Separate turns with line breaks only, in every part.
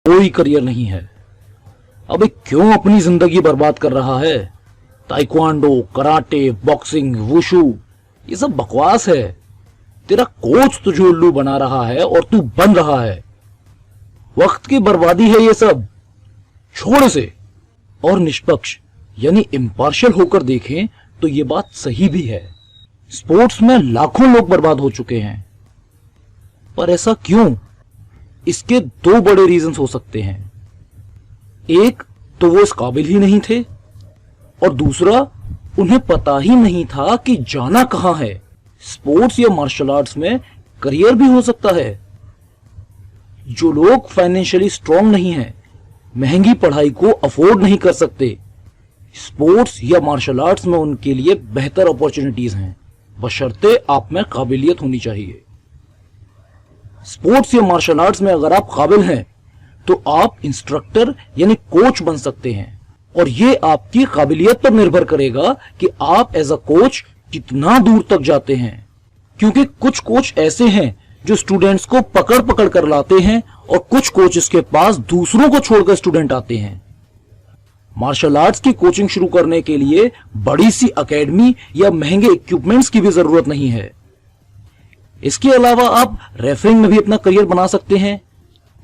कोई करियर नहीं है। अबे क्यों अपनी जिंदगी बर्बाद कर रहा है? ताइक्वांडो, कराटे, बॉक्सिंग, वुशु ये सब बकवास है। तेरा कोच तुझे उल्लू बना रहा है और तू बन रहा है। वक्त की बर्बादी है ये सब, छोड़ इसे। और निष्पक्ष यानी इम्पार्शियल होकर देखें तो ये बात सही भी है। स्पोर्ट्स में लाखों लोग बर्बाद हो चुके हैं। पर ऐसा क्यों? इसके दो बड़े रीजंस हो सकते हैं। एक तो वो इस काबिल ही नहीं थे, और दूसरा उन्हें पता ही नहीं था कि जाना कहां है। स्पोर्ट्स या मार्शल आर्ट्स में करियर भी हो सकता है। जो लोग फाइनेंशियली स्ट्रांग नहीं हैं, महंगी पढ़ाई को अफोर्ड नहीं कर सकते, स्पोर्ट्स या मार्शल आर्ट्स में उनके लिए बेहतर अपॉर्चुनिटीज हैं, बशर्ते आप में काबिलियत होनी चाहिए। स्पोर्ट्स या मार्शल आर्ट्स में अगर आप काबिल हैं तो आप इंस्ट्रक्टर यानी कोच बन सकते हैं, और ये आपकी काबिलियत पर निर्भर करेगा कि आप एज अ कोच कितना दूर तक जाते हैं। क्योंकि कुछ कोच ऐसे हैं जो स्टूडेंट्स को पकड़ पकड़ कर लाते हैं, और कुछ कोचेस के पास दूसरों को छोड़कर स्टूडेंट आते हैं। मार्शल आर्ट्स की कोचिंग शुरू करने के लिए बड़ी सी एकेडमी या महंगे इक्विपमेंट्स की भी जरूरत नहीं है। इसके अलावा आप रेफरिंग में भी अपना करियर बना सकते हैं।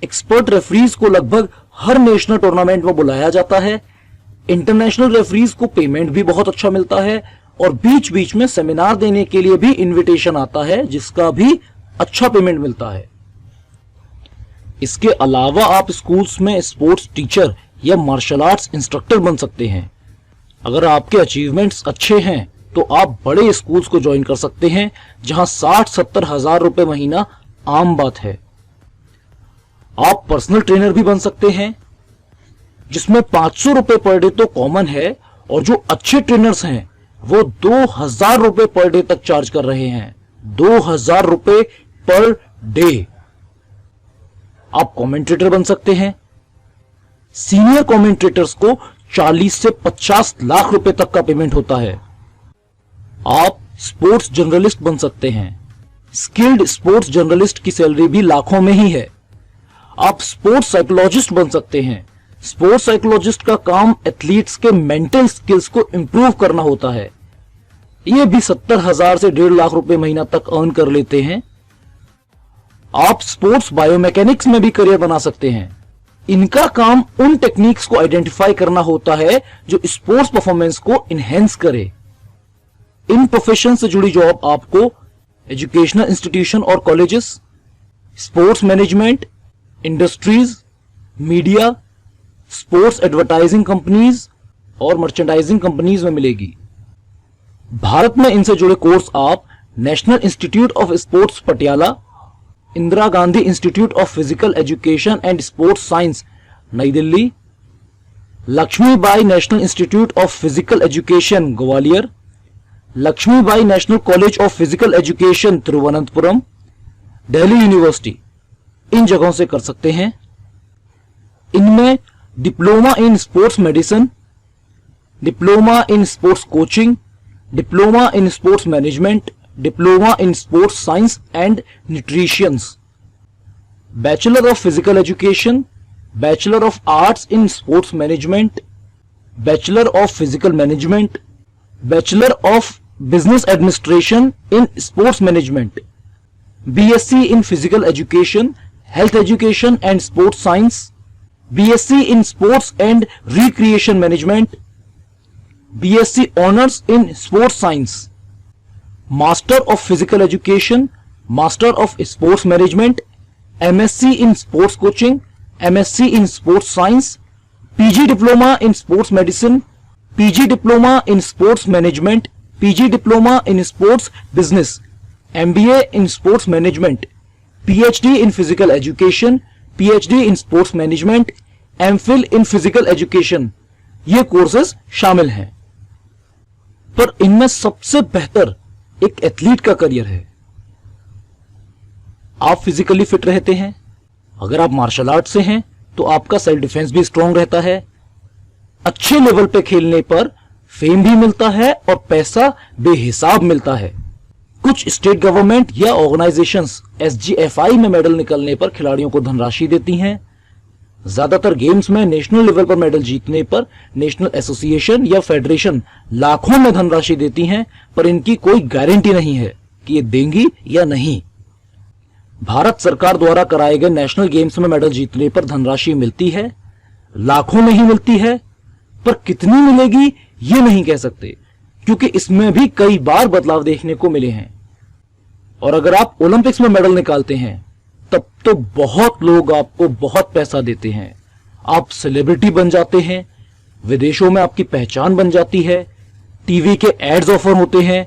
एक्सपर्ट रेफरीज को लगभग हर नेशनल टूर्नामेंट में बुलाया जाता है। इंटरनेशनल रेफरीज को पेमेंट भी बहुत अच्छा मिलता है, और बीच बीच में सेमिनार देने के लिए भी इनविटेशन आता है, जिसका भी अच्छा पेमेंट मिलता है। इसके अलावा आप स्कूल्स में स्पोर्ट्स टीचर या मार्शल आर्ट्स इंस्ट्रक्टर बन सकते हैं। अगर आपके अचीवमेंट्स अच्छे हैं तो आप बड़े स्कूल्स को ज्वाइन कर सकते हैं, जहां 60-70 हजार रुपए महीना आम बात है। आप पर्सनल ट्रेनर भी बन सकते हैं, जिसमें 500 रुपए पर डे तो कॉमन है, और जो अच्छे ट्रेनर्स हैं वो 2000 रुपए पर डे तक चार्ज कर रहे हैं। 2000 रुपए पर डे। आप कमेंटेटर बन सकते हैं। सीनियर कमेंटेटर्स को 40 से 50 लाख रुपए तक का पेमेंट होता है। आप स्पोर्ट्स जर्नलिस्ट बन सकते हैं। स्किल्ड स्पोर्ट्स जर्नलिस्ट की सैलरी भी लाखों में ही है। आप स्पोर्ट्स साइकोलॉजिस्ट बन सकते हैं। स्पोर्ट्स साइकोलॉजिस्ट का काम एथलीट्स के मेंटल स्किल्स को इंप्रूव करना होता है। यह भी 70,000 से 1.5 लाख रुपए महीना तक अर्न कर लेते हैं। आप स्पोर्ट्स बायोमैकेनिक्स में भी करियर बना सकते हैं। इनका काम उन टेक्निक्स को आइडेंटिफाई करना होता है जो स्पोर्ट्स परफॉर्मेंस को इनहेंस करे। इन प्रोफेशन से जुड़ी जॉब आपको एजुकेशनल इंस्टीट्यूशन और colleges, sports management, industries, media, sports advertising companies और मर्चेंडाइजिंग कंपनीज में मिलेगी। भारत में इनसे जुड़े कोर्स आप national institute of sports Patiala, Indira Gandhi institute of physical education and sports science New Delhi, Lakshmibai national institute of physical education Gwalior, Lakshmibai national college of physical education Thiruvananthapuram, Delhi university, इन जगहों से कर सकते हैं। इनमें diploma in sports medicine, diploma in sports coaching, diploma in sports management, diploma in sports science and nutritions, bachelor of physical education, bachelor of arts in sports management, bachelor of physical management, bachelor of business administration in sports management, BSc in physical education, health education and sports science, BSc in sports and recreation management, BSc honours in sports science, master of physical education, master of sports management, MSc in sports coaching, MSc in sports science, PG diploma in sports medicine, PG diploma in sports management, PG diploma in sports business, MBA in sports management, PhD in physical education, PhD in sports management, MPhil in physical education, ये courses शामिल हैं। पर इनमें सबसे बेहतर एक athlete का career है। आप फिजिकली फिट रहते हैं। अगर आप मार्शल आर्ट से हैं तो आपका सेल्फ डिफेंस भी स्ट्रांग रहता है। अच्छे लेवल पे खेलने पर फेम भी मिलता है और पैसा बेहिसाब मिलता है। कुछ स्टेट गवर्नमेंट या ऑर्गेनाइजेशंस एसजीएफआई में मेडल निकलने पर खिलाड़ियों को धनराशि देती हैं। ज्यादातर गेम्स में नेशनल लेवल पर मेडल जीतने पर नेशनल एसोसिएशन या फेडरेशन लाखों में धनराशि देती हैं, पर इनकी कोई गारंटी नहीं है कि ये देंगी या नहीं। भारत सरकार द्वारा कराए गए नेशनल गेम्स में मेडल जीतने पर धनराशि मिलती है, लाखों में ही मिलती है, पर कितनी मिलेगी ये नहीं कह सकते, क्योंकि इसमें भी कई बार बदलाव देखने को मिले हैं। और अगर आप ओलंपिक्स में मेडल निकालते हैं तब तो बहुत लोग आपको बहुत पैसा देते हैं, आप सेलिब्रिटी बन जाते हैं, विदेशों में आपकी पहचान बन जाती है, टीवी के एड्स ऑफर होते हैं,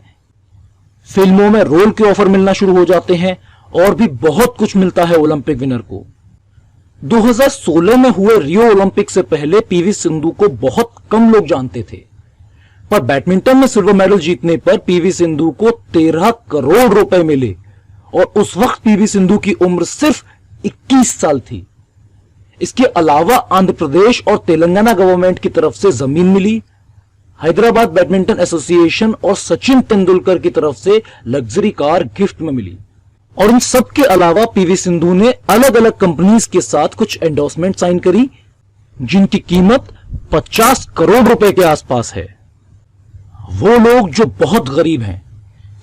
फिल्मों में रोल के ऑफर मिलना शुरू हो जाते हैं, और भी बहुत कुछ मिलता है ओलंपिक विनर को। 2016 में हुए रियो ओलंपिक से पहले पीवी सिंधु को बहुत कम लोग जानते थे, पर बैडमिंटन में सिल्वर मेडल जीतने पर पीवी सिंधु को 13 करोड़ रुपए मिले, और उस वक्त पीवी सिंधु की उम्र सिर्फ 21 साल थी। इसके अलावा आंध्र प्रदेश और तेलंगाना गवर्नमेंट की तरफ से जमीन मिली, हैदराबाद बैडमिंटन एसोसिएशन और सचिन तेंदुलकर की तरफ से लग्जरी कार गिफ्ट में मिली। और इन सब के अलावा पीवी सिंधु ने अलग अलग कंपनीज के साथ कुछ एंडोर्समेंट साइन करी, जिनकी कीमत 50 करोड़ रुपए के आसपास है। वो लोग जो बहुत गरीब हैं,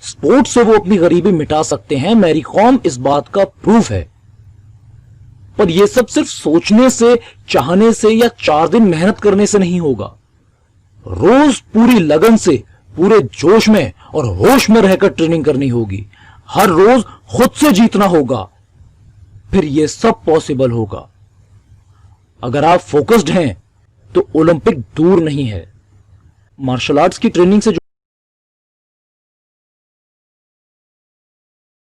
स्पोर्ट्स से वो अपनी गरीबी मिटा सकते हैं, मैरी कॉम इस बात का प्रूफ है। पर यह सब सिर्फ सोचने से, चाहने से या 4 दिन मेहनत करने से नहीं होगा। रोज पूरी लगन से, पूरे जोश में और होश में रहकर ट्रेनिंग करनी होगी, हर रोज खुद से जीतना होगा, फिर यह सब पॉसिबल होगा। अगर आप फोकस्ड हैं तो ओलंपिक दूर नहीं है। मार्शल आर्ट्स की ट्रेनिंग से